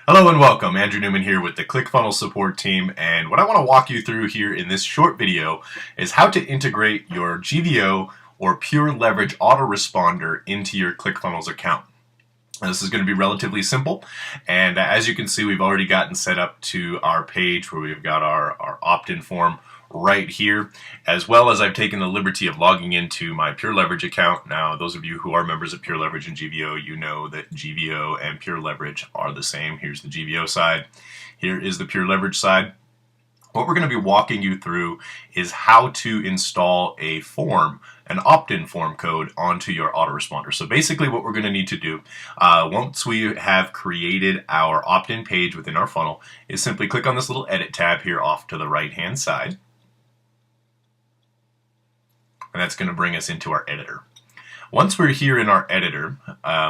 Hello and welcome. Andrew Newman here with the Clickfunnels support team, and what I want to walk you through here in this short video is how to integrate your GVO or PureLeverage Autoresponder into your Clickfunnels account. This is going to be relatively simple, and as you can see, we've already gotten set up to our page where we've got our opt-in form right here, as well as I've taken the liberty of logging into my PureLeverage account. Now, those of you who are members of PureLeverage and GVO, you know that GVO and PureLeverage are the same. Here's the GVO side. Here is the PureLeverage side. What we're going to be walking you through is how to install a form, an opt-in form code onto your autoresponder. So basically what we're going to need to do once we have created our opt-in page within our funnel is simply click on this little edit tab here off to the right hand side. And that's going to bring us into our editor. Once we're here in our editor,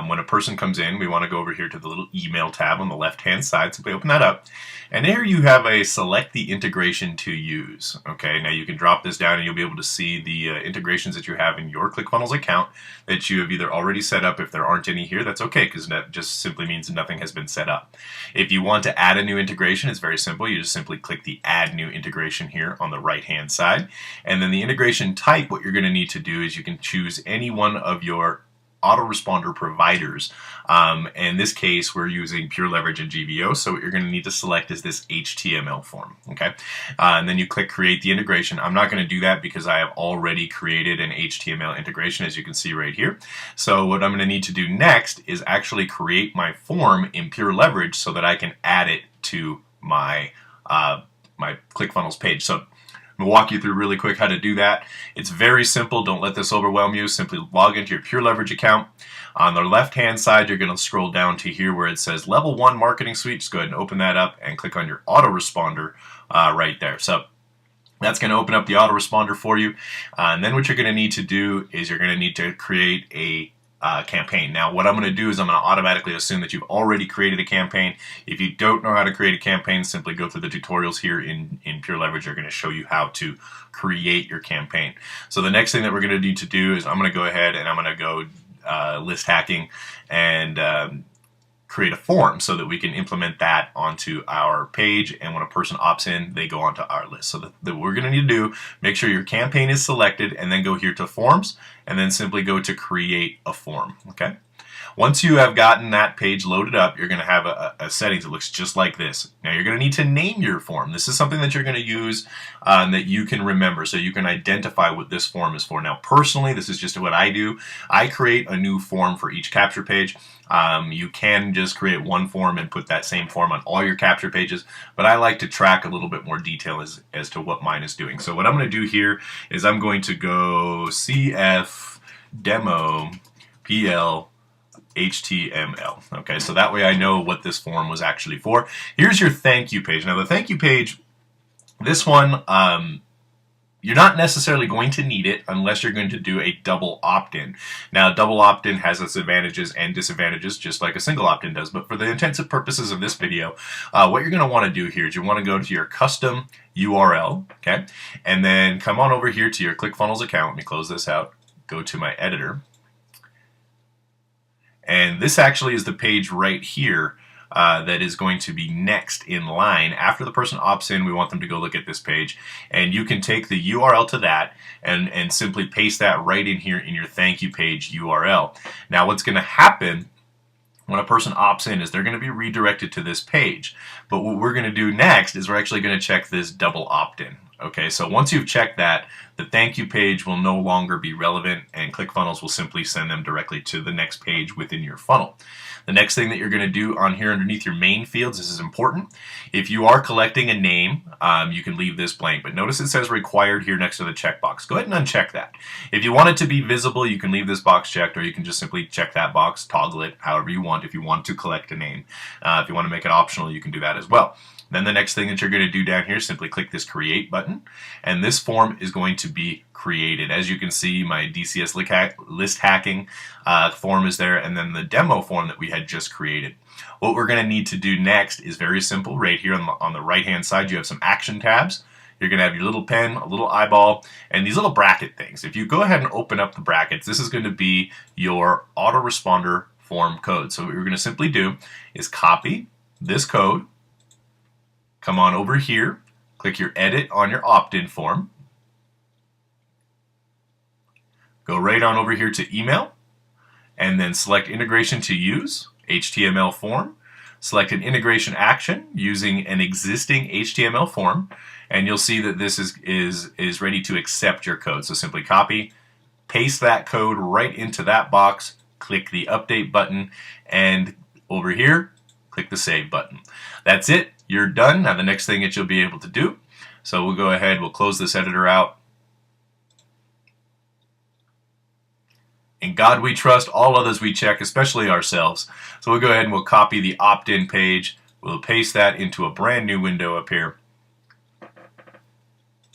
when a person comes in, we want to go over here to the little email tab on the left hand side. Simply open that up, and there you have a select the integration to use. Okay, now you can drop this down and you'll be able to see the integrations that you have in your Clickfunnels account that you have either already set up. If there aren't any here, that's okay, because that just simply means nothing has been set up. If you want to add a new integration, it's very simple. You just simply click the add new integration here on the right hand side, and then the integration type, what you're going to need to do is you can choose any one of your autoresponder providers. In this case, we're using PureLeverage and GVO, so what you're going to need to select is this HTML form. Okay, and then you click create the integration. I'm not going to do that because I have already created an HTML integration, as you can see right here. So what I'm going to need to do next is actually create my form in PureLeverage so that I can add it to my my Clickfunnels page. So I'm going to walk you through really quick how to do that. It's very simple. Don't let this overwhelm you. Simply log into your PureLeverage account. On the left-hand side, you're going to scroll down to here where it says Level 1 Marketing Suite. Just go ahead and open that up and click on your autoresponder right there. So that's going to open up the autoresponder for you. And then what you're going to need to do is you're going to need to create a campaign. Now, what I'm going to do is I'm going to automatically assume that you've already created a campaign. If you don't know how to create a campaign, simply go through the tutorials here in PureLeverage. They're going to show you how to create your campaign. So the next thing that we're going to need to do is I'm going to go ahead and I'm going to go list hacking and create a form so that we can implement that onto our page, and when a person opts in, they go onto our list. So that we're going to need to do, make sure your campaign is selected, and then go here to forms, and then simply go to create a form. Okay. Once you have gotten that page loaded up, you're going to have a settings that looks just like this. Now you're going to need to name your form. This is something that you're going to use that you can remember, so you can identify what this form is for. Now personally, this is just what I do. I create a new form for each capture page. You can just create one form and put that same form on all your capture pages, but I like to track a little bit more detail as to what mine is doing. So what I'm going to do here is I'm going to go CF demo PL HTML. Okay, so that way I know what this form was actually for. Here's your thank you page. Now the thank you page, this one, you're not necessarily going to need it unless you're going to do a double opt-in. Now, double opt-in has its advantages and disadvantages, just like a single opt-in does. But for the intensive purposes of this video, what you're going to want to do here is you want to go to your custom URL, okay, and then come on over here to your Clickfunnels account. Let me close this out. Go to my editor. And this actually is the page right here that is going to be next in line. After the person opts in, we want them to go look at this page. And you can take the URL to that and simply paste that right in here in your thank you page URL. Now what's going to happen when a person opts in is they're going to be redirected to this page. But what we're going to do next is we're actually going to check this double opt-in. Okay, so once you've checked that, the thank you page will no longer be relevant, and Clickfunnels will simply send them directly to the next page within your funnel. The next thing that you're going to do on here underneath your main fields, this is important. If you are collecting a name, you can leave this blank, but notice it says required here next to the checkbox. Go ahead and uncheck that. If you want it to be visible, you can leave this box checked, or you can just simply check that box, toggle it however you want if you want to collect a name. If you want to make it optional, you can do that as well. Then the next thing that you're going to do down here is simply click this create button, and this form is going to be created. As you can see, my DCS list hacking form is there, and then the demo form that we had just created. What we're going to need to do next is very simple. Right here on the right hand side, you have some action tabs. You're going to have your little pen, a little eyeball, and these little bracket things. If you go ahead and open up the brackets, this is going to be your autoresponder form code. So what we're going to simply do is copy this code, come on over here, click your edit on your opt-in form, go right on over here to email, and then select integration to use, HTML form, select an integration action using an existing HTML form, and you'll see that this is ready to accept your code. So simply copy, paste that code right into that box, click the update button, and over here, click the save button. That's it, you're done. Now the next thing that you'll be able to do, so we'll go ahead, we'll close this editor out. In God we trust, all others we check, especially ourselves. So we'll go ahead and we'll copy the opt-in page. We'll paste that into a brand new window up here.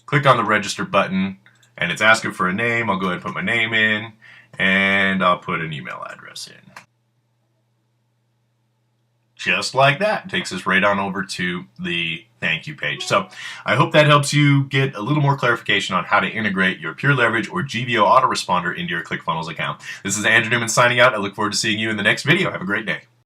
Click on the register button, and it's asking for a name. I'll go ahead and put my name in, and I'll put an email address in. Just like that. It takes us right on over to the thank you page. So I hope that helps you get a little more clarification on how to integrate your PureLeverage or GVO Autoresponder into your Clickfunnels account. This is Andrew Newman signing out. I look forward to seeing you in the next video. Have a great day.